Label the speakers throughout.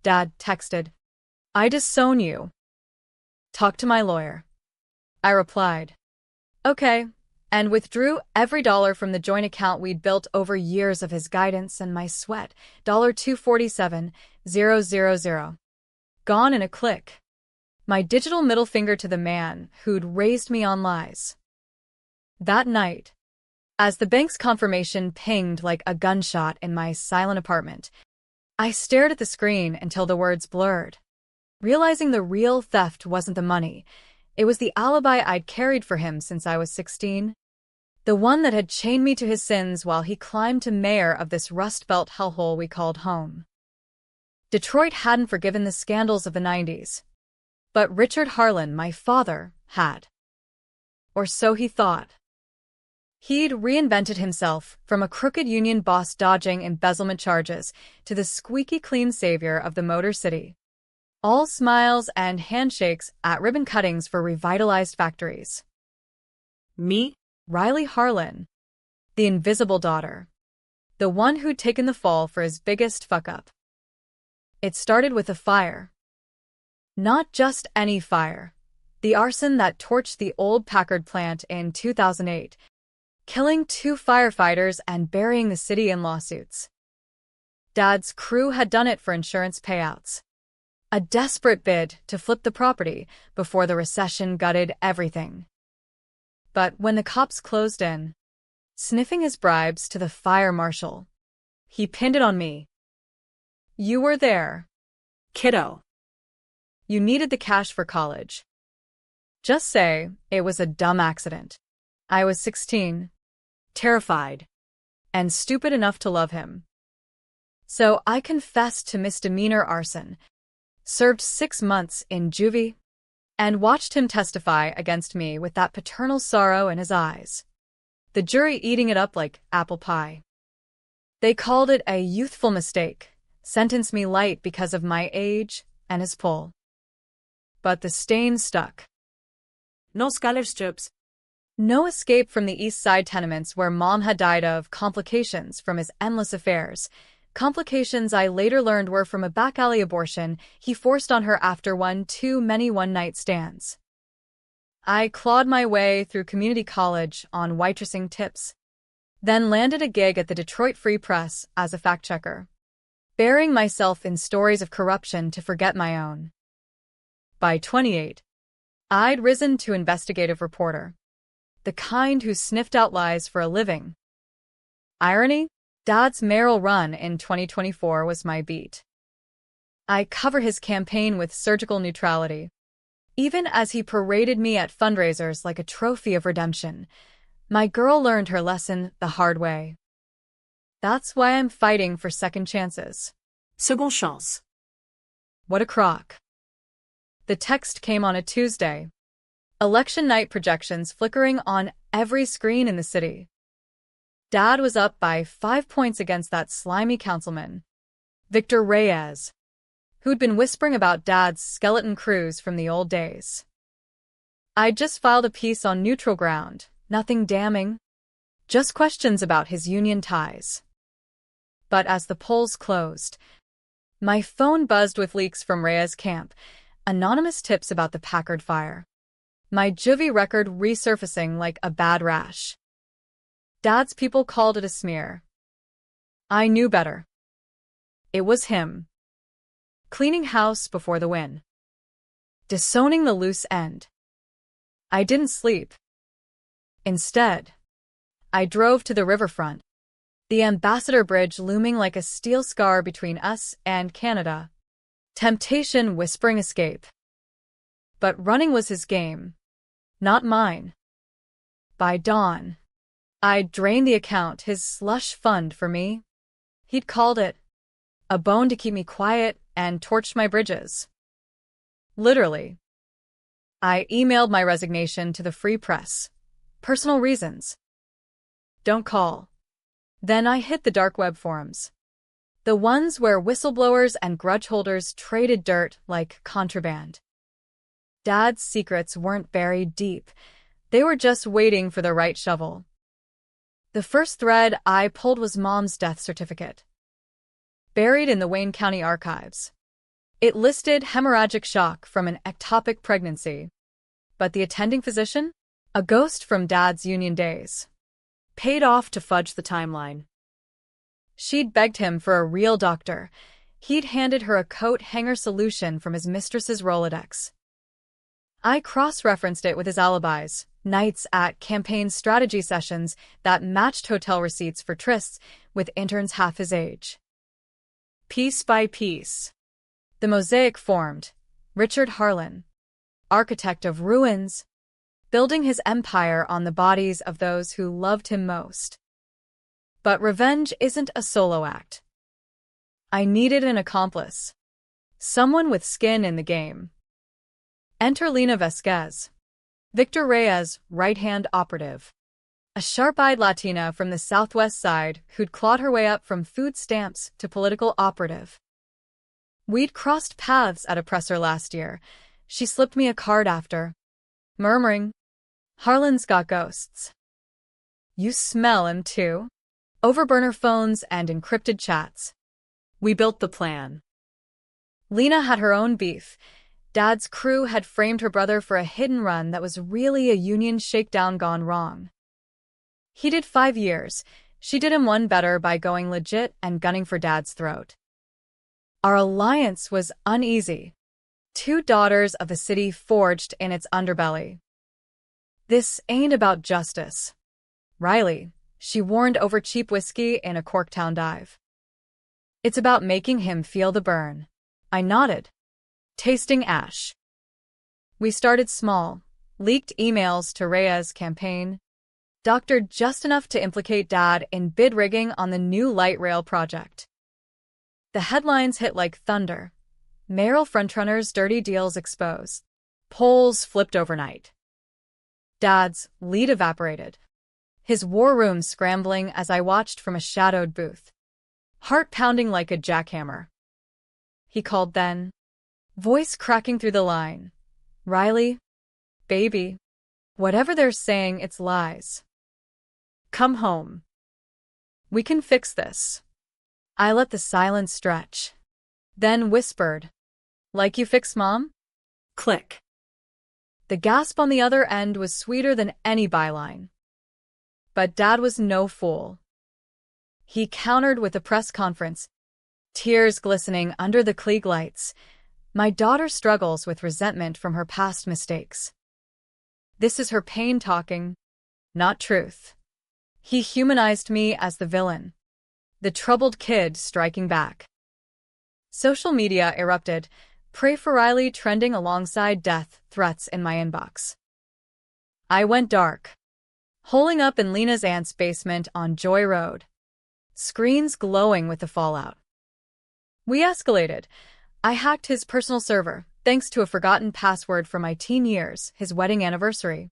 Speaker 1: Dad texted. I disown you. Talk to my lawyer. I replied. Okay, and withdrew every dollar from the joint account we'd built over years of his guidance and my sweat, $247,000. Gone in a click. My digital middle finger to the man who'd raised me on lies. That night, as the bank's confirmation pinged like a gunshot in my silent apartment, I stared at the screen until the words blurred, realizing the real theft wasn't the money. It was the alibi I'd carried for him since I was 16. The one that had chained me to his sins while he climbed to mayor of this Rust Belt hellhole we called home. Detroit hadn't forgiven the scandals of the 90s. But Richard Harlan, my father, had. Or so he thought. He'd reinvented himself from a crooked union boss dodging embezzlement charges to the squeaky clean savior of the Motor City. All smiles and handshakes at ribbon cuttings for revitalized factories. Me? Riley Harlan. The invisible daughter. The one who'd taken the fall for his biggest fuck-up. It started with a fire. Not just any fire. The arson that torched the old Packard plant in 2008, killing 2 firefighters and burying the city in lawsuits. Dad's crew had done it for insurance payouts. A desperate bid to flip the property before the recession gutted everything. But when the cops closed in, sniffing his bribes to the fire marshal, he pinned it on me. You were there, kiddo. You needed the cash for college. Just say it was a dumb accident. I was 16, terrified, and stupid enough to love him. So I confessed to misdemeanor arson, served 6 months in juvie, and watched him testify against me with that paternal sorrow in his eyes. The jury eating it up like apple pie. They called it a youthful mistake, sentenced me light because of my age and his pull. But the stain stuck.
Speaker 2: No scholarships.
Speaker 1: No escape from the East Side tenements where Mom had died of complications from his endless affairs. Complications I later learned were from a back-alley abortion he forced on her after one too many one-night stands. I clawed my way through community college on waitressing tips, then landed a gig at the Detroit Free Press as a fact-checker, burying myself in stories of corruption to forget my own. By 28, I'd risen to investigative reporter, the kind who sniffed out lies for a living. Irony? Dad's mayoral run in 2024 was my beat. I cover his campaign with surgical neutrality, even as he paraded me at fundraisers like a trophy of redemption. My girl learned her lesson the hard way. That's why I'm fighting for second chances.
Speaker 2: Second chance.
Speaker 1: What a crock. The text came on a Tuesday. Election night projections flickering on every screen in the city. Dad was up by 5 points against that slimy councilman, Victor Reyes, who'd been whispering about Dad's skeleton crews from the old days. I'd just filed a piece on neutral ground, nothing damning, just questions about his union ties. But as the polls closed, my phone buzzed with leaks from Reyes' camp, anonymous tips about the Packard fire. My juvie record resurfacing like a bad rash. Dad's people called it a smear. I knew better. It was him. Cleaning house before the win. Disowning the loose end. I didn't sleep. Instead, I drove to the riverfront, the Ambassador Bridge looming like a steel scar between us and Canada. Temptation whispering escape. But running was his game, not mine. By dawn, I'd drained the account, his slush fund for me. He'd called it a bone to keep me quiet and torched my bridges. Literally. I emailed my resignation to the Free Press. Personal reasons. Don't call. Then I hit the dark web forums. The ones where whistleblowers and grudge holders traded dirt like contraband. Dad's secrets weren't buried deep. They were just waiting for the right shovel. The first thread I pulled was Mom's death certificate, buried in the Wayne County archives. It listed hemorrhagic shock from an ectopic pregnancy. But the attending physician? A ghost from Dad's union days.
Speaker 2: Paid off to fudge the timeline.
Speaker 1: She'd begged him for a real doctor. He'd handed her a coat hanger solution from his mistress's Rolodex. I cross-referenced it with his alibis, nights at campaign strategy sessions that matched hotel receipts for trysts with interns half his age. Piece by piece, the mosaic formed. Richard Harlan, architect of ruins, building his empire on the bodies of those who loved him most. But revenge isn't a solo act. I needed an accomplice. Someone with skin in the game. Enter Lena Vasquez, Victor Reyes' right-hand operative. A sharp-eyed Latina from the Southwest Side who'd clawed her way up from food stamps to political operative. We'd crossed paths at a presser last year. She slipped me a card after, murmuring, "Harlan's got ghosts." You smell 'em too? Over burner phones and encrypted chats.
Speaker 2: We built the plan.
Speaker 1: Lena had her own beef. Dad's crew had framed her brother for a hidden run that was really a union shakedown gone wrong. He did 5 years. She did him one better by going legit and gunning for Dad's throat. Our alliance was uneasy. 2 daughters of the city forged in its underbelly. This ain't about justice. Riley, she warned over cheap whiskey in a Corktown dive. It's about making him feel the burn. I nodded. Tasting ash. We started small, leaked emails to Reyes' campaign, doctored just enough to implicate Dad in bid rigging on the new light rail project. The headlines hit like thunder. Mayoral frontrunners' dirty deals exposed. Polls flipped overnight. Dad's lead evaporated. His war room scrambling as I watched from a shadowed booth. Heart pounding like a jackhammer. He called then, voice cracking through the line. "Riley, baby, whatever they're saying, it's lies. Come home. We can fix this." I let the silence stretch. Then whispered, "Like you fix Mom?"
Speaker 2: Click.
Speaker 1: The gasp on the other end was sweeter than any byline. But Dad was no fool. He countered with a press conference, tears glistening under the Klieg lights. "My daughter struggles with resentment from her past mistakes. This is her pain talking, not truth." He humanized me as the villain, the troubled kid striking back. Social media erupted, "Pray for Riley" trending alongside death threats in my inbox. I went dark. Holing up in Lena's aunt's basement on Joy Road. Screens glowing with the fallout. We escalated. I hacked his personal server, thanks to a forgotten password from my teen years, his wedding anniversary.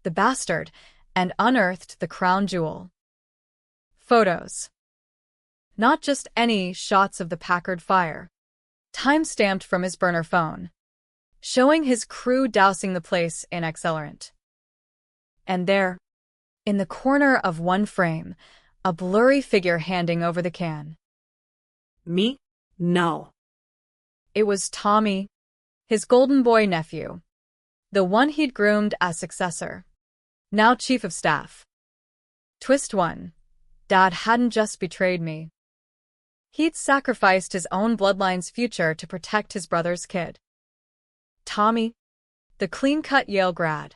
Speaker 1: The bastard, and unearthed the crown jewel. Photos. Not just any shots of the Packard fire. Time-stamped from his burner phone. Showing his crew dousing the place in accelerant. And there, in the corner of one frame, a blurry figure handing over the can.
Speaker 2: Me? No.
Speaker 1: It was Tommy, his golden boy nephew. The one he'd groomed as successor. Now chief of staff. Twist 1. Dad hadn't just betrayed me. He'd sacrificed his own bloodline's future to protect his brother's kid. Tommy, the clean-cut Yale grad,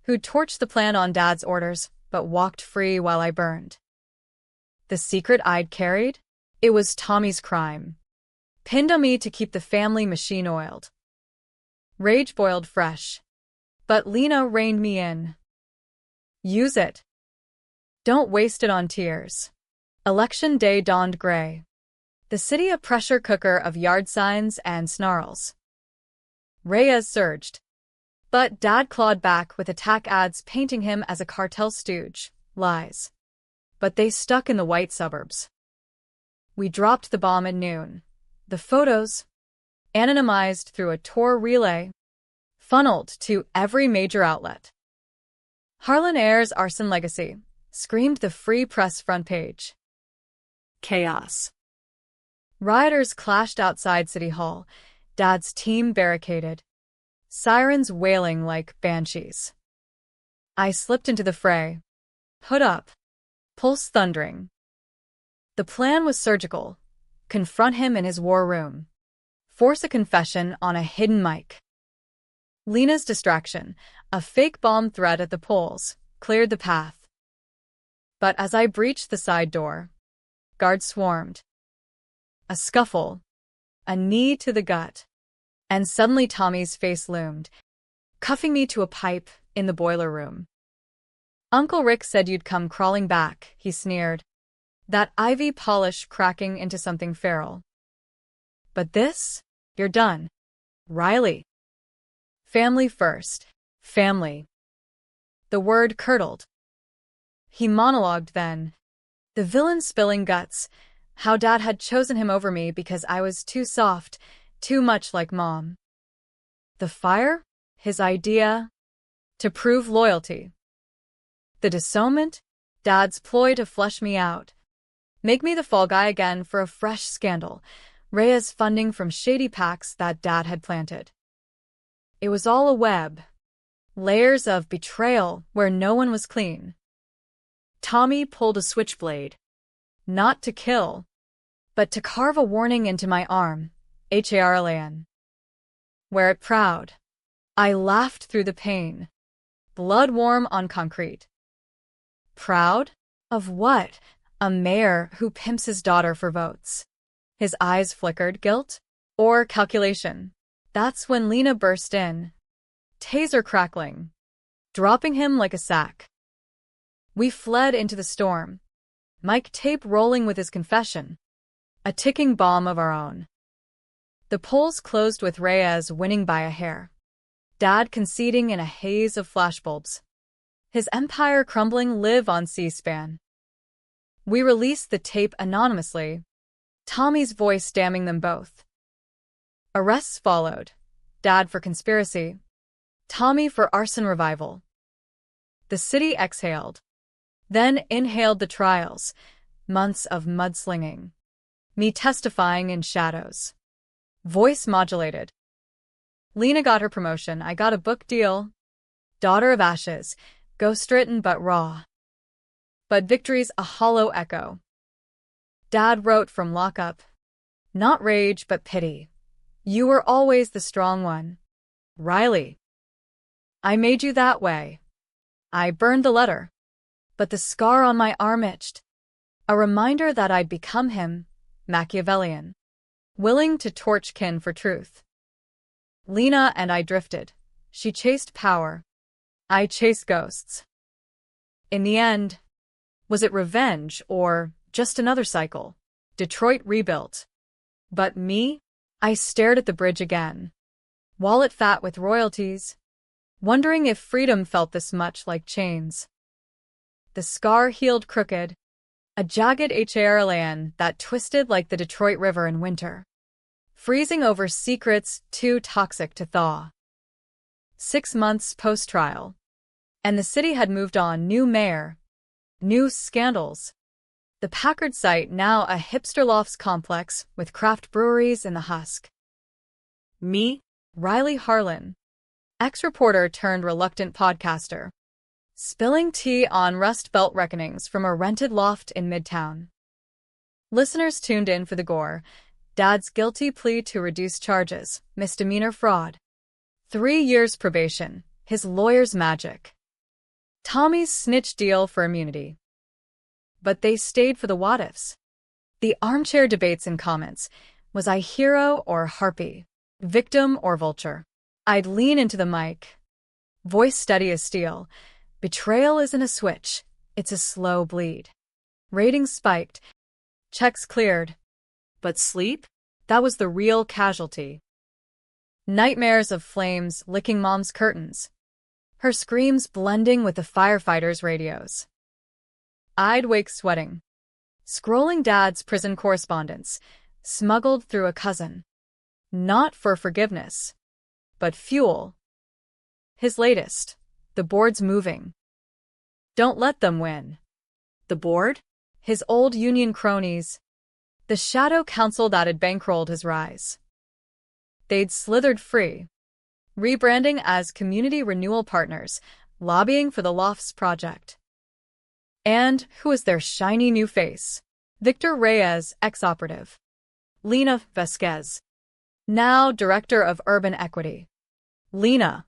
Speaker 1: who'd torched the plan on Dad's orders but walked free while I burned. The secret I'd carried? It was Tommy's crime. Pinned on me to keep the family machine oiled. Rage boiled fresh. But Lena reined me in. Use it. Don't waste it on tears. Election day dawned gray. The city a pressure cooker of yard signs and snarls. Reyes surged. But Dad clawed back with attack ads painting him as a cartel stooge. Lies. But they stuck in the white suburbs. We dropped the bomb at noon. The photos, anonymized through a Tor relay, funneled to every major outlet. Harlan Ayers' arson legacy, screamed the Free Press front page.
Speaker 2: Chaos.
Speaker 1: Rioters clashed outside City Hall, Dad's team barricaded, sirens wailing like banshees. I slipped into the fray, hood up, pulse thundering. The plan was surgical. Confront him in his war room. Force a confession on a hidden mic. Lena's distraction, a fake bomb threat at the polls, cleared the path. But as I breached the side door, guards swarmed. A scuffle, a knee to the gut, and suddenly Tommy's face loomed, cuffing me to a pipe in the boiler room. Uncle Rick said you'd come crawling back, he sneered, that ivy polish cracking into something feral. But this? You're done. Riley. Family first. Family. The word curdled. He monologued then. The villain spilling guts, how Dad had chosen him over me because I was too soft, too much like Mom. The fire? His idea? To prove loyalty. The disownment? Dad's ploy to flush me out. Make me the fall guy again for a fresh scandal. Rhea's funding from shady PACs that Dad had planted. It was all a web. Layers of betrayal where no one was clean. Tommy pulled a switchblade. Not to kill, but to carve a warning into my arm. Harlan. Wear it proud. I laughed through the pain. Blood warm on concrete. Proud? Of what? A mayor who pimps his daughter for votes. His eyes flickered. Guilt? Or calculation? That's when Lena burst in. Taser crackling. Dropping him like a sack. We fled into the storm. Mike tape rolling with his confession. A ticking bomb of our own. The polls closed with Reyes winning by a hair. Dad conceding in a haze of flashbulbs. His empire crumbling live on C-SPAN. We released the tape anonymously, Tommy's voice damning them both. Arrests followed. Dad for conspiracy. Tommy for arson revival. The city exhaled. Then inhaled the trials. Months of mudslinging. Me testifying in shadows. Voice modulated. Lena got her promotion. I got a book deal. Daughter of Ashes. Ghost-written but raw. But victory's a hollow echo. Dad wrote from lockup. Not rage but pity. You were always the strong one. Riley. I made you that way. I burned the letter. But the scar on my arm itched. A reminder that I'd become him, Machiavellian. Willing to torch kin for truth. Lena and I drifted. She chased power. I chased ghosts. In the end, was it revenge or just another cycle? Detroit rebuilt. But me? I stared at the bridge again. Wallet fat with royalties. Wondering if freedom felt this much like chains. The scar healed crooked. A jagged Harlan that twisted like the Detroit River in winter. Freezing over secrets too toxic to thaw. 6 months post-trial. And the city had moved on. New mayor. New scandals. The Packard site now a hipster lofts complex with craft breweries in the husk. Me? Riley Harlan. Ex-reporter turned reluctant podcaster. Spilling tea on Rust Belt reckonings from a rented loft in Midtown. Listeners tuned in for the gore. Dad's guilty plea to reduce charges, misdemeanor fraud. 3 years probation, his lawyer's magic. Tommy's snitch deal for immunity. But they stayed for the what-ifs. The armchair debates and comments. Was I hero or harpy? Victim or vulture? I'd lean into the mic. Voice steady as steel. Betrayal isn't a switch. It's a slow bleed. Ratings spiked. Checks cleared. But sleep? That was the real casualty. Nightmares of flames licking Mom's curtains. Her screams blending with the firefighters' radios. I'd wake sweating. Scrolling Dad's prison correspondence, smuggled through a cousin. Not for forgiveness, but fuel. His latest, the board's moving. Don't let them win. The board? His old union cronies. The shadow council that had bankrolled his rise. They'd slithered free, rebranding as Community Renewal Partners, lobbying for the Lofts project. And who was their shiny new face? Victor Reyes, ex-operative. Lena Vasquez, now Director of Urban Equity. Lena.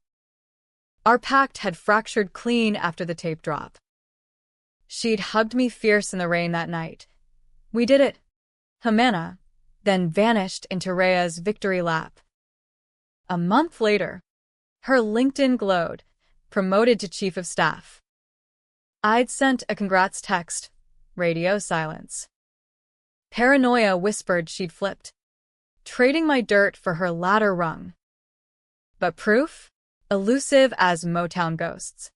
Speaker 1: Our pact had fractured clean after the tape drop. She'd hugged me fierce in the rain that night. We did it, Jimena, then vanished into Rhea's victory lap. A month later, her LinkedIn glowed, promoted to Chief of Staff. I'd sent a congrats text, radio silence. Paranoia whispered she'd flipped, trading my dirt for her ladder rung. But proof? Elusive as Motown ghosts.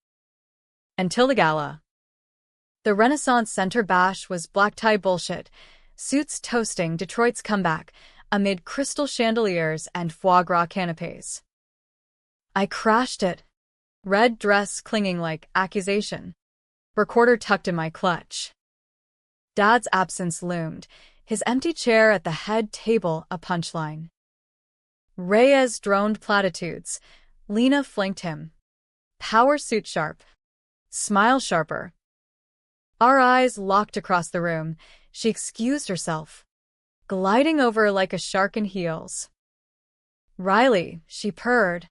Speaker 1: Until the gala. The Renaissance Center bash was black-tie bullshit, suits toasting Detroit's comeback amid crystal chandeliers and foie gras canapés. I crashed it, red dress clinging like accusation, recorder tucked in my clutch. Dad's absence loomed, his empty chair at the head table a punchline. Reyes droned platitudes. Lena flanked him. Power suit sharp. Smile sharper. Our eyes locked across the room. She excused herself, gliding over like a shark in heels. Riley, she purred,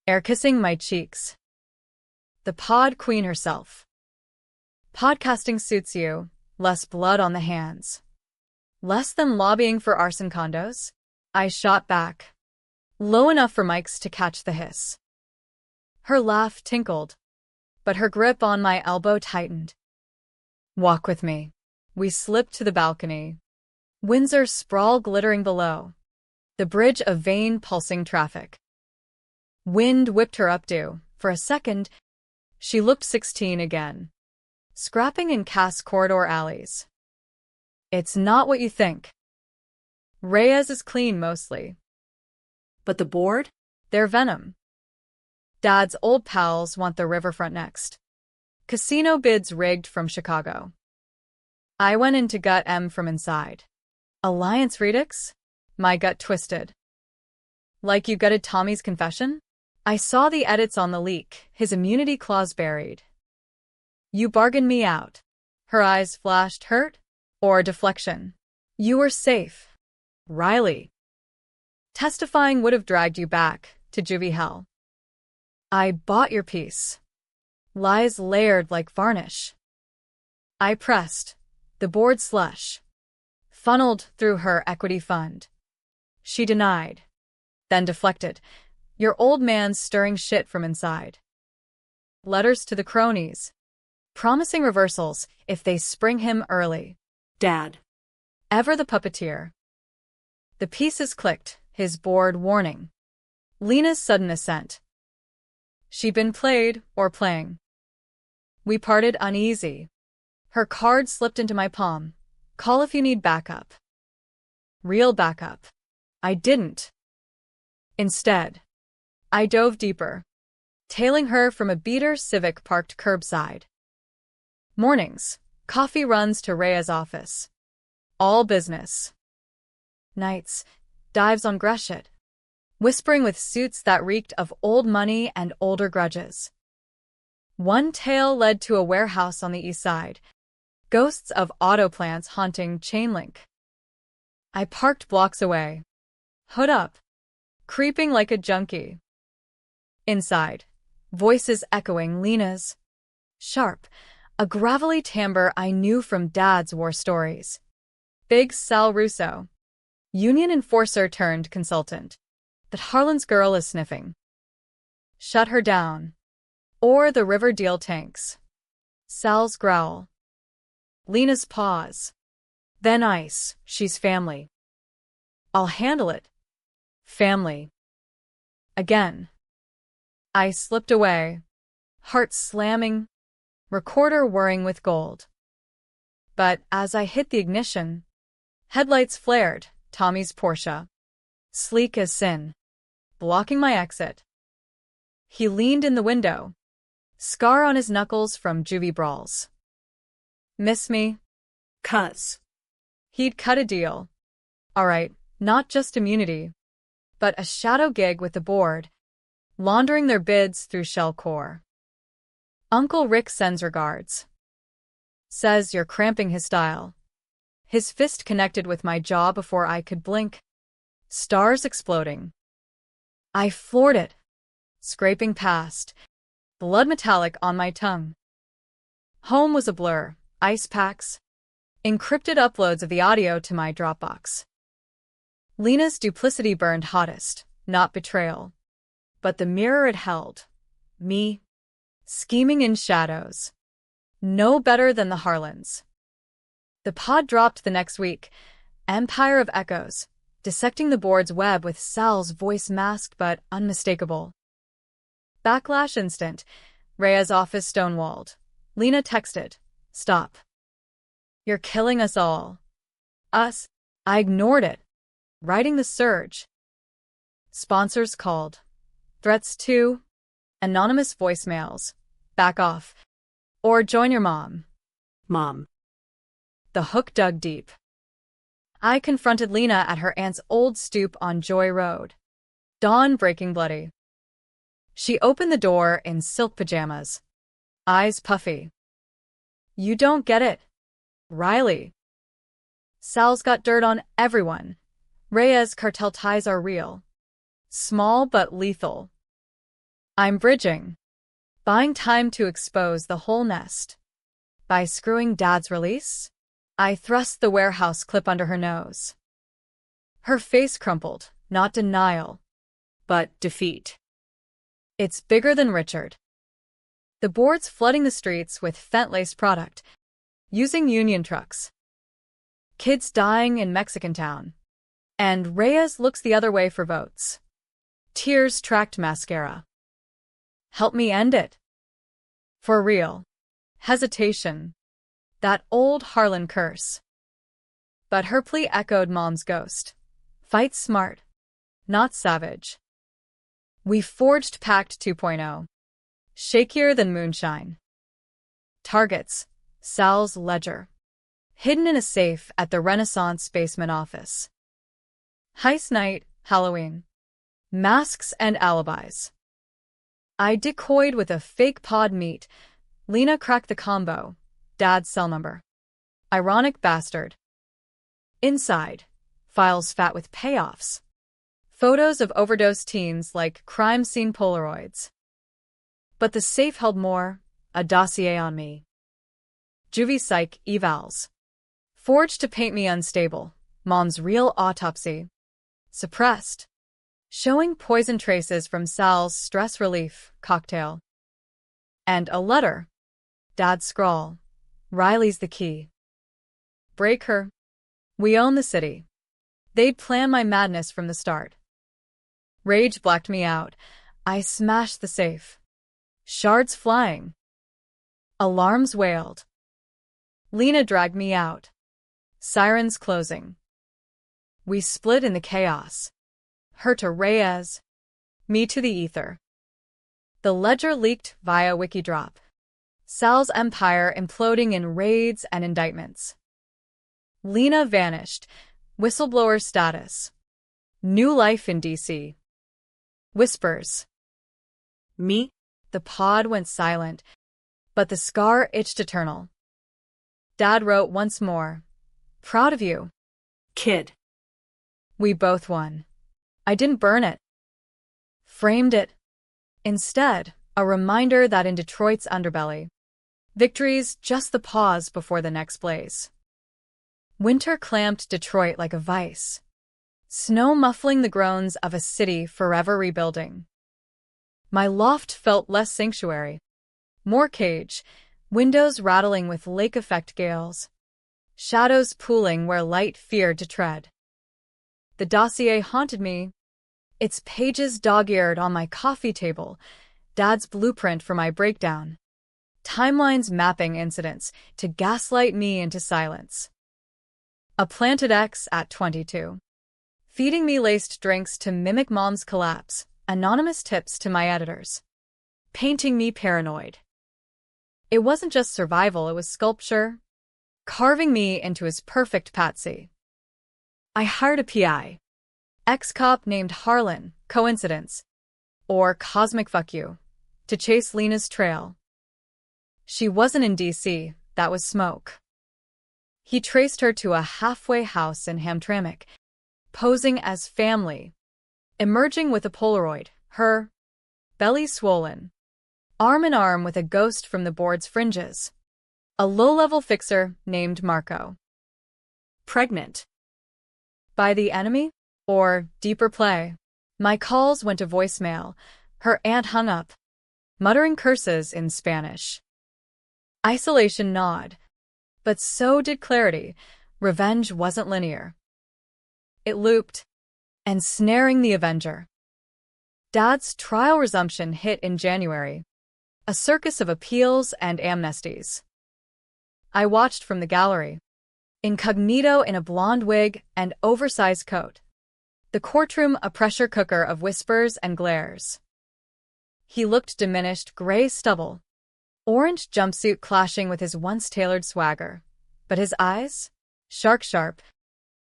Speaker 1: air-kissing my cheeks. The pod queen herself. Podcasting suits you, less blood on the hands. Less than lobbying for arson condos? I shot back, low enough for mics to catch the hiss. Her laugh tinkled, but her grip on my elbow tightened. Walk with me. We slipped to the balcony. Windsor sprawl glittering below. The bridge of vain pulsing traffic. Wind whipped her updo. For a second, she looked 16 again, scrapping in Cass corridor alleys. It's not what you think. Reyes is clean mostly.
Speaker 2: But the board?
Speaker 1: They're venom. Dad's old pals want the riverfront next. Casino bids rigged from Chicago. I went in to gut M from inside. Alliance Redux? My gut twisted. Like you gutted Tommy's confession? I saw the edits on the leak, his immunity clause buried. You bargained me out. Her eyes flashed hurt or deflection. You were safe. Riley. Testifying would have dragged you back to juvie hell. I bought your piece. Lies layered like varnish. I pressed. The board slush funneled through her equity fund. She denied, then deflected. Your old man's stirring shit from inside. Letters to the cronies, promising reversals if they spring him early.
Speaker 2: Dad.
Speaker 1: Ever the puppeteer. The pieces clicked, his board warning. Lena's sudden assent. She'd been played or playing. We parted uneasy. Her card slipped into my palm. Call if you need backup. Real backup. I didn't. Instead, I dove deeper, tailing her from a beater Civic parked curbside. Mornings, coffee runs to Rhea's office. All business. Nights, dives on Greshit, whispering with suits that reeked of old money and older grudges. One tale led to a warehouse on the east side, ghosts of auto plants haunting Chainlink. I parked blocks away, hood up, creeping like a junkie. Inside, voices echoing Lena's. Sharp, a gravelly timbre I knew from Dad's war stories. Big Sal Russo, union enforcer turned consultant. That Harlan's girl is sniffing. Shut her down. Or the river deal tanks. Sal's growl. Lena's pause. Then ice, she's family. I'll handle it. Family. Again. I slipped away, heart slamming, recorder whirring with gold. But as I hit the ignition, headlights flared, Tommy's Porsche. Sleek as sin. Blocking my exit. He leaned in the window, scar on his knuckles from juvie brawls. Miss me?
Speaker 2: 'Cause.
Speaker 1: He'd cut a deal. All right, not just immunity, but a shadow gig with the board, laundering their bids through shell core. Uncle Rick sends regards. Says you're cramping his style. His fist connected with my jaw before I could blink. Stars exploding. I floored it, scraping past, blood metallic on my tongue. Home was a blur, ice packs, encrypted uploads of the audio to my Dropbox. Lena's duplicity burned hottest, not betrayal. But the mirror it held. Me. Scheming in shadows. No better than the Harlans. The pod dropped the next week. Empire of Echoes. Dissecting the board's web with Sal's voice masked but unmistakable. Backlash instant. Rhea's office stonewalled. Lena texted. Stop. You're killing us all. Us. I ignored it. Writing the surge. Sponsors called. Threats too. Anonymous voicemails. Back off. Or join your mom.
Speaker 2: Mom.
Speaker 1: The hook dug deep. I confronted Lena at her aunt's old stoop on Joy Road. Dawn breaking bloody. She opened the door in silk pajamas. Eyes puffy. You don't get it, Riley. Sal's got dirt on everyone. Rhea's cartel ties are real. Small but lethal. I'm bridging. Buying time to expose the whole nest. By screwing Dad's release, I thrust the warehouse clip under her nose. Her face crumpled, not denial, but defeat. It's bigger than Richard. The board's flooding the streets with fent-laced product, using union trucks. Kids dying in Mexican town. And Reyes looks the other way for votes. Tears tracked mascara. Help me end it. For real. Hesitation. That old Harlan curse. But her plea echoed Mom's ghost. Fight smart. Not savage. We forged Pact 2.0. Shakier than moonshine. Targets. Sal's ledger. Hidden in a safe at the Renaissance basement office. Heist night, Halloween. Masks and alibis. I decoyed with a fake pod meet. Lena cracked the combo. Dad's cell number. Ironic bastard. Inside. Files fat with payoffs. Photos of overdosed teens like crime scene Polaroids. But the safe held more. A dossier on me. Juvie psych evals. Forged to paint me unstable. Mom's real autopsy. Suppressed. Showing poison traces from Sal's stress relief cocktail. And a letter. Dad's scrawl. Riley's the key. Break her. We own the city. They'd planned my madness from the start. Rage blacked me out. I smashed the safe. Shards flying. Alarms wailed. Lena dragged me out. Sirens closing. We split in the chaos. Her to Reyes. Me to the ether. The ledger leaked via Wikidrop. Sal's empire imploding in raids and indictments. Lena vanished. Whistleblower status. New life in D.C. Whispers.
Speaker 2: Me?
Speaker 1: The pod went silent, but the scar itched eternal. Dad wrote once more. Proud of you.
Speaker 2: Kid.
Speaker 1: We both won. I didn't burn it. Framed it. Instead, a reminder that in Detroit's underbelly, victory's just the pause before the next blaze. Winter clamped Detroit like a vice. Snow muffling the groans of a city forever rebuilding. My loft felt less sanctuary. More cage, windows rattling with lake-effect gales. Shadows pooling where light feared to tread. The dossier haunted me. Its pages dog-eared on my coffee table. Dad's blueprint for my breakdown. Timelines mapping incidents to gaslight me into silence. A planted X at 22. Feeding me laced drinks to mimic Mom's collapse. Anonymous tips to my editors. Painting me paranoid. It wasn't just survival, it was sculpture. Carving me into his perfect patsy. I hired a PI. Ex-cop named Harlan, coincidence, or cosmic fuck you, to chase Lena's trail. She wasn't in D.C., that was smoke. He traced her to a halfway house in Hamtramck, posing as family, emerging with a Polaroid, her belly swollen, arm in arm with a ghost from the board's fringes, a low-level fixer named Marco.
Speaker 2: Pregnant.
Speaker 1: By the enemy? Or deeper play? My calls went to voicemail. Her aunt hung up, muttering curses in Spanish. Isolation gnawed, but so did clarity. Revenge wasn't linear. It looped, ensnaring the Avenger. Dad's trial resumption hit in January, a circus of appeals and amnesties. I watched from the gallery, incognito in a blonde wig and oversized coat. The courtroom a pressure cooker of whispers and glares. He looked diminished, gray stubble, orange jumpsuit clashing with his once-tailored swagger, but his eyes? Sharp,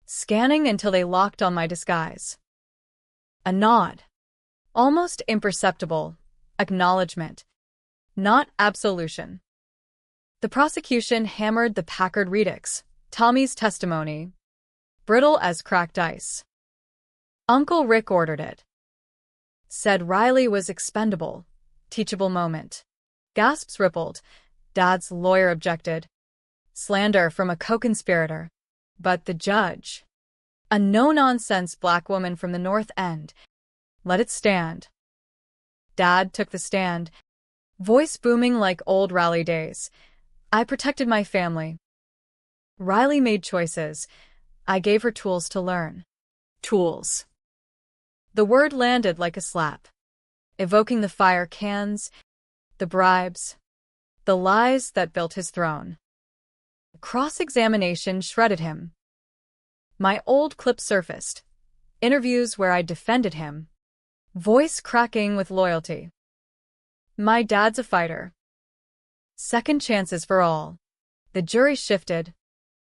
Speaker 1: scanning until they locked on my disguise. A nod, almost imperceptible, acknowledgement, not absolution. The prosecution hammered the Packard redux, Tommy's testimony, brittle as cracked ice. Uncle Rick ordered it. Said Riley was expendable, teachable moment. Gasps rippled. Dad's lawyer objected. Slander from a co-conspirator. But the judge, a no-nonsense black woman from the North End, let it stand. Dad took the stand, voice booming like old rally days. I protected my family. Riley made choices. I gave her tools to learn. Tools. The word landed like a slap, evoking the fire cans, the bribes, the lies that built his throne. Cross-examination shredded him. My old clip surfaced, interviews where I defended him, voice cracking with loyalty. My dad's a fighter. Second chances for all. The jury shifted,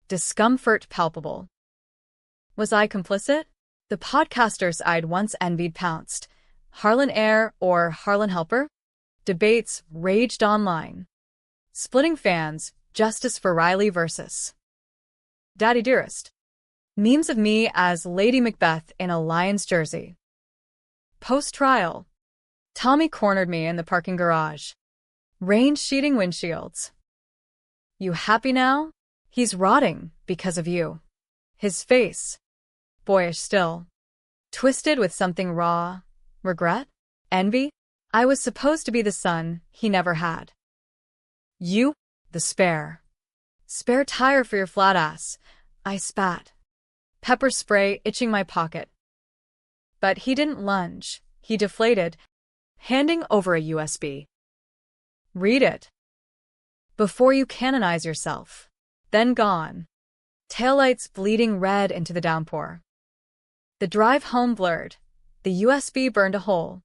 Speaker 1: discomfort palpable. Was I complicit? The podcasters I'd once envied pounced. Harlan Heir or Harlan Helper? Debates raged online. Splitting fans, justice for Riley versus Daddy Dearest. Memes of me as Lady Macbeth in a Lion's jersey. Post-trial, Tommy cornered me in the parking garage. Rain-sheeting windshields. You happy now? He's rotting because of you. His face, boyish still, twisted with something raw. Regret? Envy? I was supposed to be the son he never had. You, the spare. Spare tire for your flat ass. I spat. Pepper spray itching my pocket. But he didn't lunge. He deflated, handing over a USB. Read it. Before you canonize yourself. Then gone. Taillights bleeding red into the downpour. The drive home blurred. The USB burned a hole.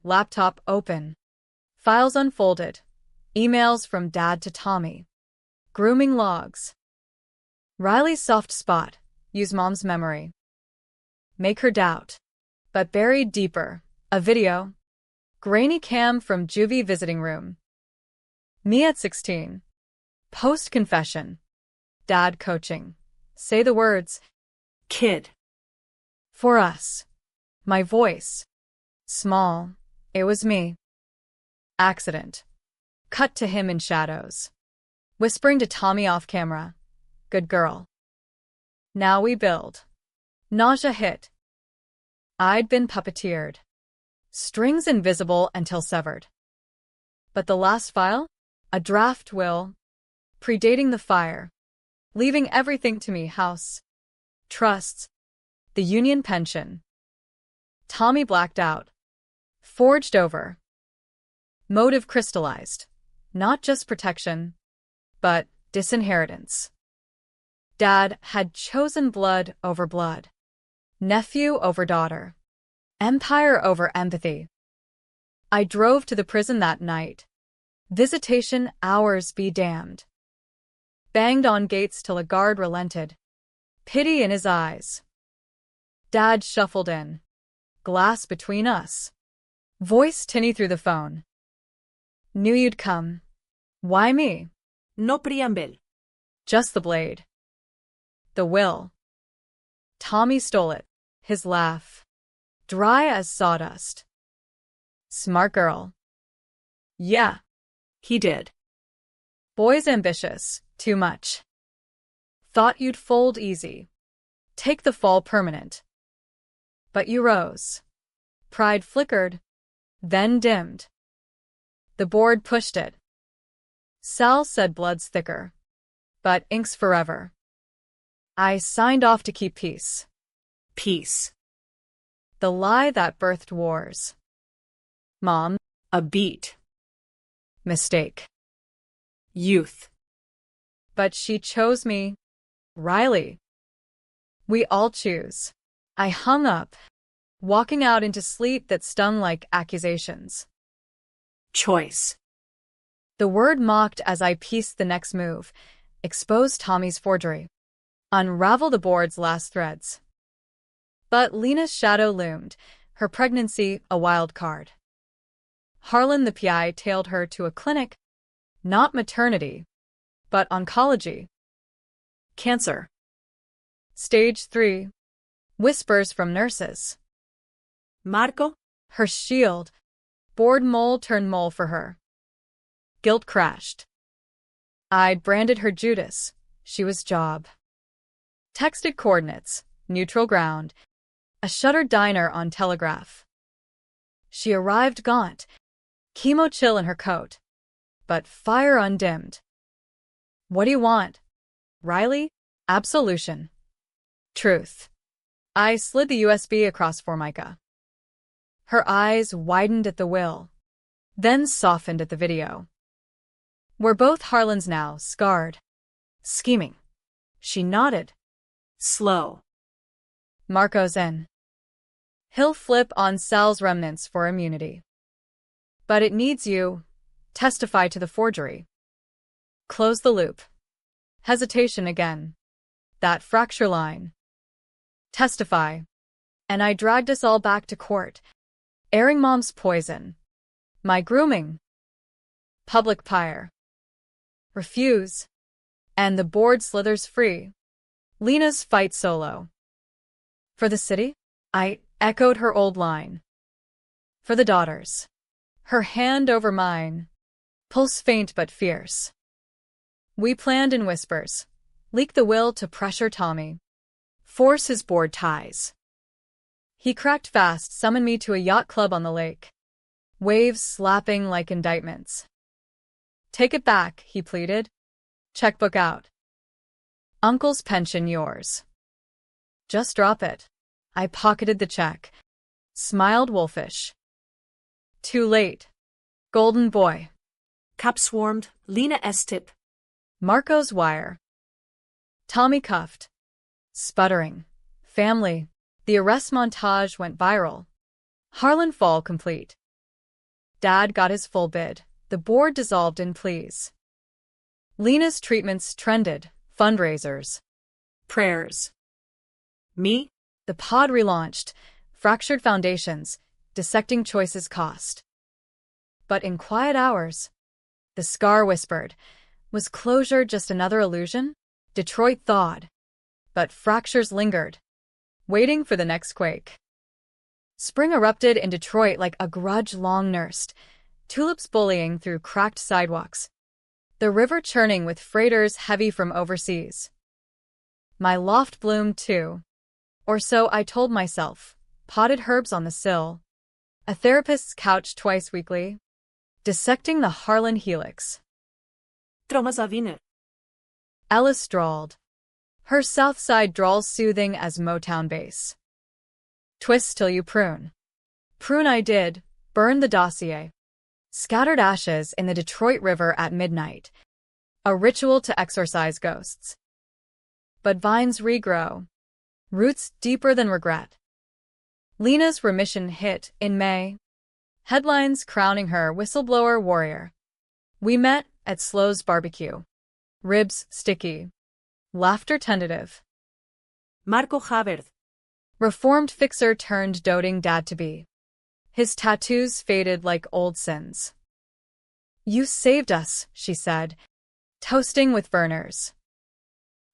Speaker 1: Laptop open. Files unfolded. Emails from Dad to Tommy. Grooming logs. Riley's soft spot. Use Mom's memory. Make her doubt. But buried deeper. A video. Grainy cam from juvie visiting room. Me at 16. Post-confession. Dad coaching. Say the words.
Speaker 2: Kid.
Speaker 1: For us. My voice. Small. It was me. Accident. Cut to him in shadows. Whispering to Tommy off camera. Good girl. Now we build. Nausea hit. I'd been puppeteered. Strings invisible until severed. But the last file? A draft will. Predating the fire. Leaving everything to me, house. Trusts. The union pension. Tommy blacked out. Forged over. Motive crystallized. Not just protection, but disinheritance. Dad had chosen blood over blood. Nephew over daughter. Empire over empathy. I drove to the prison that night. Visitation hours be damned. Banged on gates till a guard relented. Pity in his eyes. Dad shuffled in. Glass between us. Voice tinny through the phone. Knew you'd come. Why me?
Speaker 2: No preamble.
Speaker 1: Just the blade. The will. Tommy stole it. His laugh. Dry as sawdust. Smart girl. Yeah.
Speaker 2: He did.
Speaker 1: Boy's ambitious. Too much. Thought you'd fold easy. Take the fall permanent. But you rose. Pride flickered. Then dimmed. The board pushed it. Sal said blood's thicker. But ink's forever. I signed off to keep peace.
Speaker 2: Peace.
Speaker 1: The lie that birthed wars. Mom.
Speaker 2: A beat.
Speaker 1: Mistake.
Speaker 2: Youth.
Speaker 1: But she chose me. Riley. We all choose. I hung up, walking out into sleep that stung like accusations.
Speaker 2: Choice.
Speaker 1: The word mocked as I pieced the next move, exposed Tommy's forgery, unravel the board's last threads. But Lena's shadow loomed, her pregnancy a wild card. Harlan the PI tailed her to a clinic, not maternity, but oncology. Cancer. Stage 3. Whispers from nurses.
Speaker 2: Marco.
Speaker 1: Her shield. Board mole turned mole for her. Guilt crashed. I'd branded her Judas. She was Job. Texted coordinates, neutral ground, a shuttered diner on Telegraph. She arrived gaunt, chemo chill in her coat, but fire undimmed. What do you want? Riley? Absolution. Truth. I slid the USB across Formica. Her eyes widened at the will, then softened at the video. We're both Harlans now, scarred. Scheming. She nodded.
Speaker 2: Slow.
Speaker 1: Marco's in. He'll flip on Sal's remnants for immunity. But it needs you. Testify to the forgery. Close the loop. Hesitation again. That fracture line. Testify. And I dragged us all back to court, airing Mom's poison. My grooming. Public pyre. Refuse. And the board slithers free. Lena's fight solo. For the city? I echoed her old line. For the daughters. Her hand over mine. Pulse faint but fierce. We planned in whispers. Leak the will to pressure Tommy. Force his board ties. He cracked fast, summoned me to a yacht club on the lake. Waves slapping like indictments. Take it back, he pleaded. Checkbook out. Uncle's pension yours. Just drop it. I pocketed the check. Smiled wolfish. Too late. Golden boy.
Speaker 2: Cap swarmed. Lena S-tip.
Speaker 1: Marco's wire. Tommy cuffed. Sputtering. Family. The arrest montage went viral. Harlan fall complete. Dad got his full bid. The board dissolved in pleas. Lena's treatments trended. Fundraisers.
Speaker 2: Prayers. Me?
Speaker 1: The pod relaunched. Fractured foundations. Dissecting choices cost. But in quiet hours, the scar whispered, was closure just another illusion? Detroit thawed. But fractures lingered, waiting for the next quake. Spring erupted in Detroit like a grudge long nursed, tulips bullying through cracked sidewalks, the river churning with freighters heavy from overseas. My loft bloomed too. Or so I told myself, potted herbs on the sill, a therapist's couch twice weekly, dissecting the Harlan helix.
Speaker 2: Traumasavine.
Speaker 1: Ellis drawled. Her south side drawl soothing as Motown bass. Twist till you prune. Prune I did, burn the dossier. Scattered ashes in the Detroit River at midnight. A ritual to exorcise ghosts. But vines regrow. Roots deeper than regret. Lena's remission hit in May. Headlines crowning her whistleblower warrior. We met at Slow's barbecue. Ribs sticky. Laughter tentative.
Speaker 2: Marco Havert.
Speaker 1: Reformed fixer turned doting dad-to-be. His tattoos faded like old sins. You saved us, she said, toasting with burners.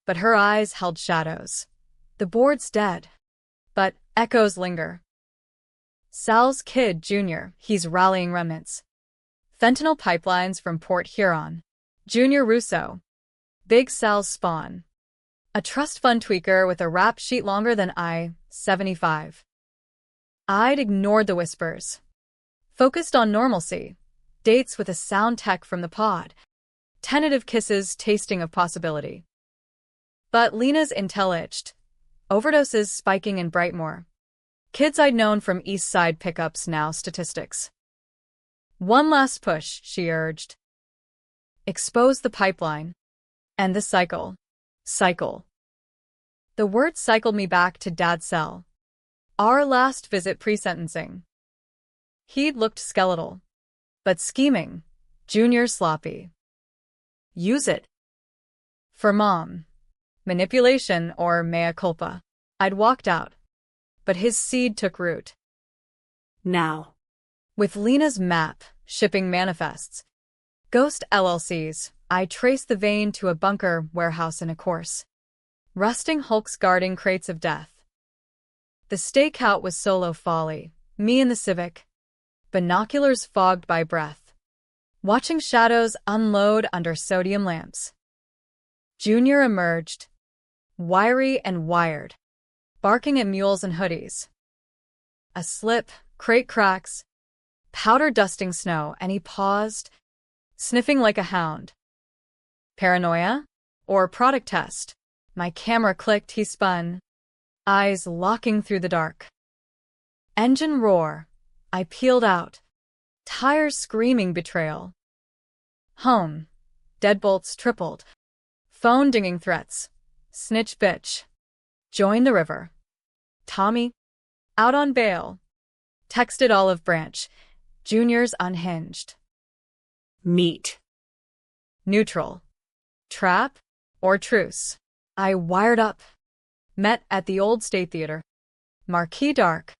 Speaker 1: But her eyes held shadows. The board's dead. But echoes linger. Sal's kid, Junior, he's rallying remnants. Fentanyl pipelines from Port Huron. Junior Russo. Big Sal's spawn. A trust fund tweaker with a rap sheet longer than I-75. I'd ignored the whispers. Focused on normalcy. Dates with a sound tech from the pod. Tentative kisses tasting of possibility. But Lena's intel itched. Overdoses spiking in Brightmoor. Kids I'd known from East Side pickups now statistics. One last push, she urged. Expose the pipeline. And the cycle. Cycle. The word cycled me back to Dad's cell. Our last visit pre-sentencing. He'd looked skeletal. But scheming. Junior sloppy. Use it. For Mom. Manipulation or mea culpa. I'd walked out. But his seed took root.
Speaker 2: Now.
Speaker 1: With Lena's map, shipping manifests. Ghost LLCs, I traced the vein to a bunker warehouse in a course. Rusting hulks guarding crates of death. The stakeout was solo folly, me in the Civic. Binoculars fogged by breath. Watching shadows unload under sodium lamps. Junior emerged. Wiry and wired. Barking at mules and hoodies. A slip, crate cracks. Powder dusting snow, and he paused, sniffing like a hound. Paranoia? Or product test? My camera clicked, he spun. Eyes locking through the dark. Engine roar. I peeled out. Tires screaming betrayal. Home. Deadbolts tripled. Phone dinging threats. Snitch bitch. Join the river. Tommy. Out on bail. Texted Olive Branch. Junior's unhinged.
Speaker 2: Meet.
Speaker 1: Neutral. Trap or truce. I wired up. Met at the Old State Theater. Marquee dark.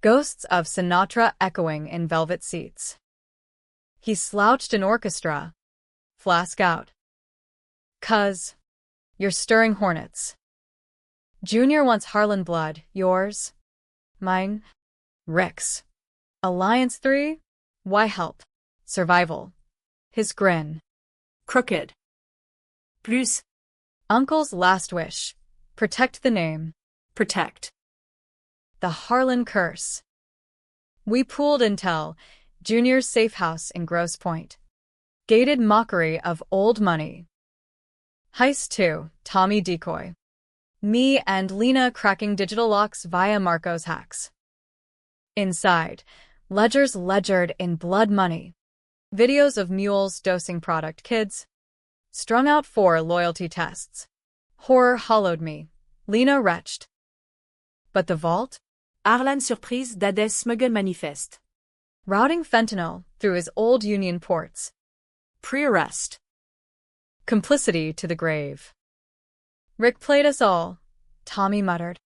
Speaker 1: Ghosts of Sinatra echoing in velvet seats. He slouched in orchestra. Flask out. "'Cause you're stirring hornets. Junior wants Harlan blood. Yours? Mine? Rick's. Alliance 3? Why help? Survival." His grin.
Speaker 2: Crooked. Plus.
Speaker 1: Uncle's last wish. Protect the name.
Speaker 2: Protect.
Speaker 1: The Harlan curse. We pooled intel. Junior's safe house in Grosse Pointe. Gated mockery of old money. Heist 2. Tommy decoy. Me and Lena cracking digital locks via Marco's hacks. Inside. Ledgers ledgered in blood money. Videos of mules dosing product kids. Strung out 4 loyalty tests. Horror hollowed me. Lena retched. But the vault?
Speaker 2: Harlan surprise d'Ades smuggle manifest.
Speaker 1: Routing fentanyl through his old Union ports.
Speaker 2: Pre-arrest.
Speaker 1: Complicity to the grave. Rick played us all, Tommy muttered.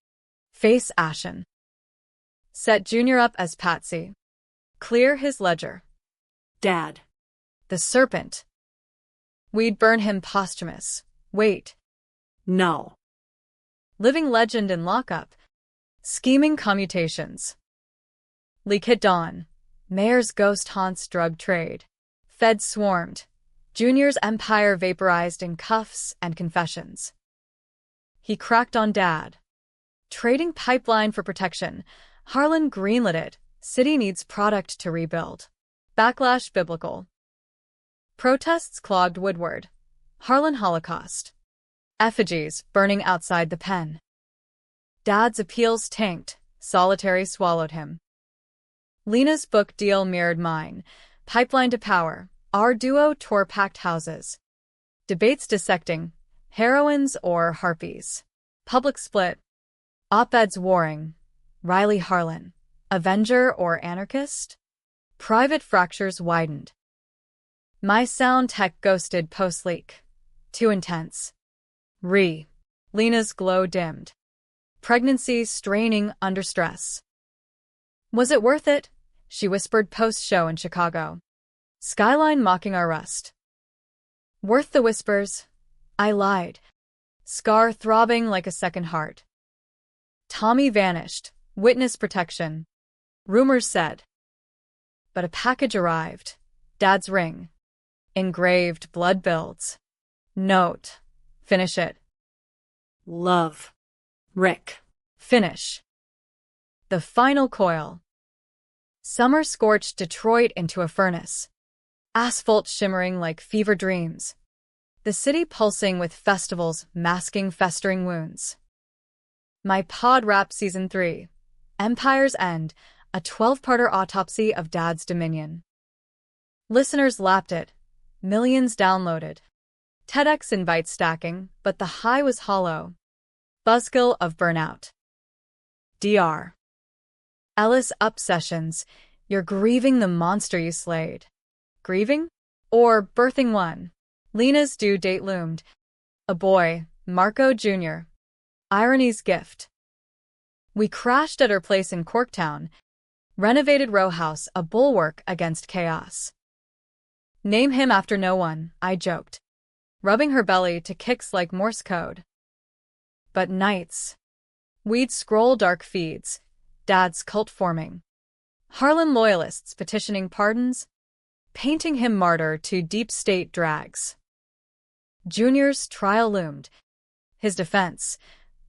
Speaker 1: Face ashen. Set Junior up as Patsy. Clear his ledger.
Speaker 2: Dad.
Speaker 1: The serpent. We'd burn him posthumous. Wait.
Speaker 2: No.
Speaker 1: Living legend in lockup. Scheming commutations. Leak hit dawn. Mayor's ghost haunts drug trade. Feds swarmed. Junior's empire vaporized in cuffs and confessions. He cracked on Dad. Trading pipeline for protection. Harlan greenlit it. City needs product to rebuild. Backlash biblical. Protests clogged Woodward. Harlan Holocaust. Effigies burning outside the pen. Dad's appeals tanked. Solitary swallowed him. Lena's book deal mirrored mine. Pipeline to power. Our duo tore packed houses. Debates dissecting. Heroines or harpies. Public split. Op-eds warring. Riley Harlan. Avenger or anarchist? Private fractures widened. My sound tech ghosted post-leak. Too intense. Lena's glow dimmed. Pregnancy straining under stress. Was it worth it? She whispered post-show in Chicago. Skyline mocking our rust. Worth the whispers? I lied. Scar throbbing like a second heart. Tommy vanished. Witness protection. Rumors said. But a package arrived. Dad's ring. Engraved blood builds. Note. Finish it.
Speaker 2: Love. Rick.
Speaker 1: Finish. The final coil. Summer scorched Detroit into a furnace. Asphalt shimmering like fever dreams. The city pulsing with festivals masking festering wounds. My pod wrap Season 3. Empire's End, a 12-parter autopsy of Dad's dominion. Listeners lapped it. Millions downloaded. TEDx invite stacking, but the high was hollow. Buzzkill of burnout. Dr. Ellis up sessions. You're grieving the monster you slayed. Grieving? Or birthing one? Lena's due date loomed. A boy, Marco Jr. Irony's gift. We crashed at her place in Corktown. Renovated row house, a bulwark against chaos. Name him after no one, I joked. Rubbing her belly to kicks like Morse code. But nights. We'd scroll dark feeds. Dad's cult forming. Harlan loyalists petitioning pardons. Painting him martyr to deep state drags. Junior's trial loomed. His defense.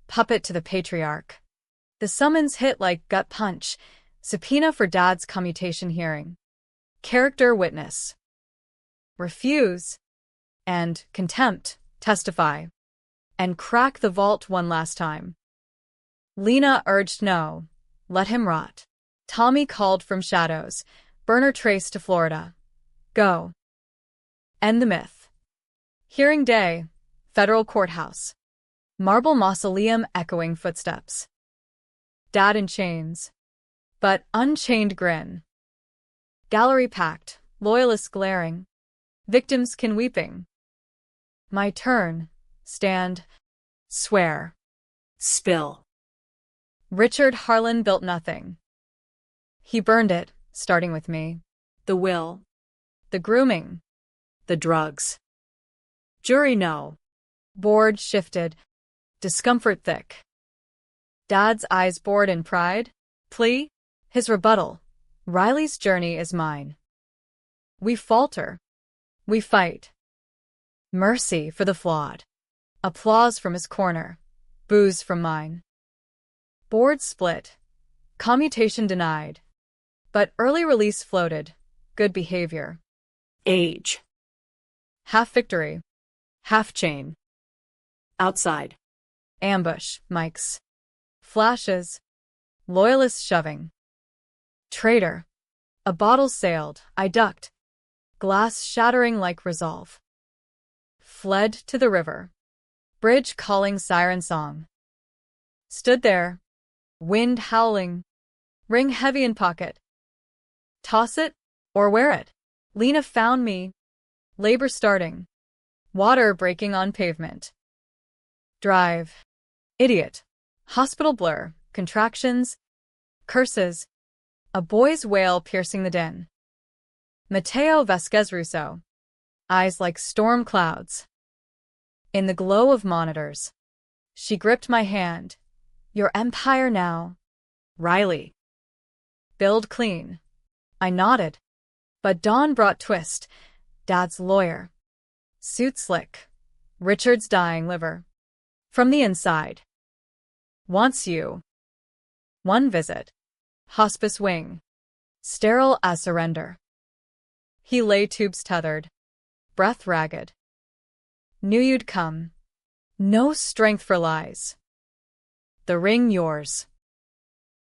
Speaker 1: Puppet to the patriarch. The summons hit like gut punch. Subpoena for Dad's commutation hearing. Character witness. Refuse. And contempt. Testify. And crack the vault one last time. Lena urged no. Let him rot. Tommy called from shadows. Burner traced to Florida. Go. End the myth. Hearing day. Federal courthouse. Marble mausoleum echoing footsteps. Dad in chains. But unchained grin. Gallery packed. Loyalists glaring. Victims can weeping. My turn. Stand. Swear.
Speaker 2: Spill.
Speaker 1: Richard Harlan built nothing. He burned it, starting with me.
Speaker 2: The will.
Speaker 1: The grooming.
Speaker 2: The drugs. Jury no.
Speaker 1: Board shifted. Discomfort thick. Dad's eyes bored in pride. Plea. His rebuttal. Riley's journey is mine. We falter. We fight. Mercy for the flawed. Applause from his corner. Boos from mine. Board split. Commutation denied. But early release floated. Good behavior.
Speaker 2: Age.
Speaker 1: Half victory. Half chain.
Speaker 2: Outside.
Speaker 1: Ambush, mics. Flashes. Loyalists shoving. Traitor. A bottle sailed. I ducked. Glass shattering like resolve. Fled to the river. Bridge calling siren song. Stood there. Wind howling. Ring heavy in pocket. Toss it or wear it. Lena found me. Labor starting. Water breaking on pavement. Drive. Idiot. Hospital blur. Contractions. Curses. A boy's wail piercing the din. Mateo Vasquez Russo. Eyes like storm clouds. In the glow of monitors. She gripped my hand. Your empire now. Riley. Build clean. I nodded. But dawn brought twist. Dad's lawyer. Suit slick. Richard's dying liver. From the inside. Wants you. One visit. Hospice wing. Sterile as surrender. He lay tubes tethered. Breath ragged. Knew you'd come. No strength for lies. The ring yours.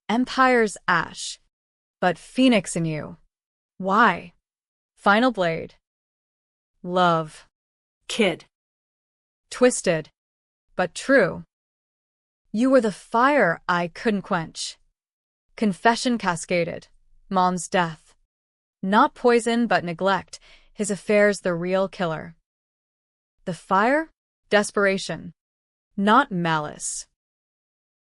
Speaker 1: Empire's ash. But phoenix in you. Why? Final blade. Love.
Speaker 2: Kid.
Speaker 1: Twisted. But true. You were the fire I couldn't quench. Confession cascaded. Mom's death. Not poison but neglect. His affairs the real killer. The fire? Desperation. Not malice.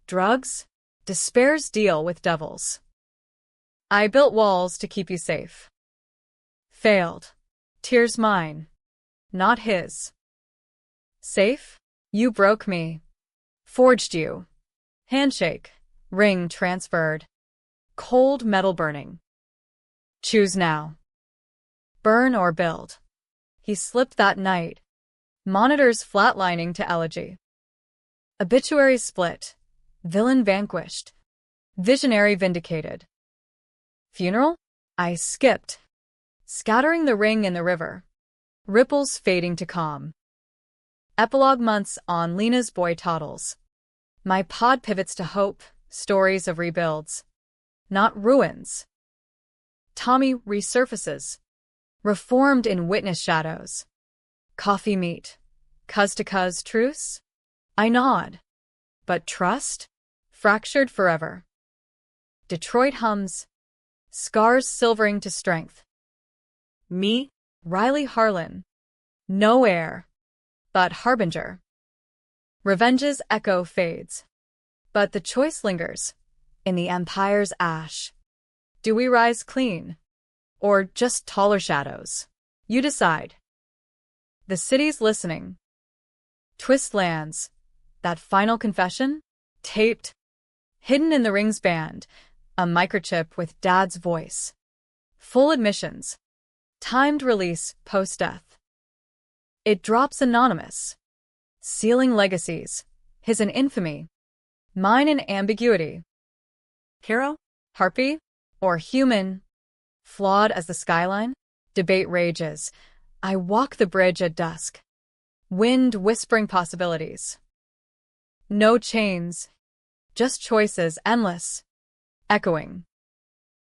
Speaker 1: Drugs? Despair's deal with devils. I built walls to keep you safe. Failed. Tears mine, not his. Safe? You broke me. Forged you. Handshake. Ring transferred. Cold metal burning. Choose now. Burn or build. He slipped that night. Monitors flatlining to elegy. Obituary split. Villain vanquished. Visionary vindicated. Funeral? I skipped. Scattering the ring in the river. Ripples fading to calm. Epilogue months on Lena's boy toddles. My pod pivots to hope, stories of rebuilds. Not ruins. Tommy resurfaces. Reformed in witness shadows. Coffee meet. Cuz to cuz truce? I nod. But trust? Fractured forever. Detroit hums. Scars silvering to strength. Me? Riley Harlan. No heir. But harbinger. Revenge's echo fades. But the choice lingers. In the empire's ash. Do we rise clean? Or just taller shadows? You decide. The city's listening. Twist lands. That final confession? Taped. Hidden in the ring's band. A microchip with Dad's voice. Full admissions. Timed release post-death. It drops anonymous. Sealing legacies. His in infamy. Mine in ambiguity.
Speaker 2: Hero?
Speaker 1: Harpy? Or human? Flawed as the skyline? Debate rages. I walk the bridge at dusk. Wind whispering possibilities. No chains. Just choices endless. Echoing.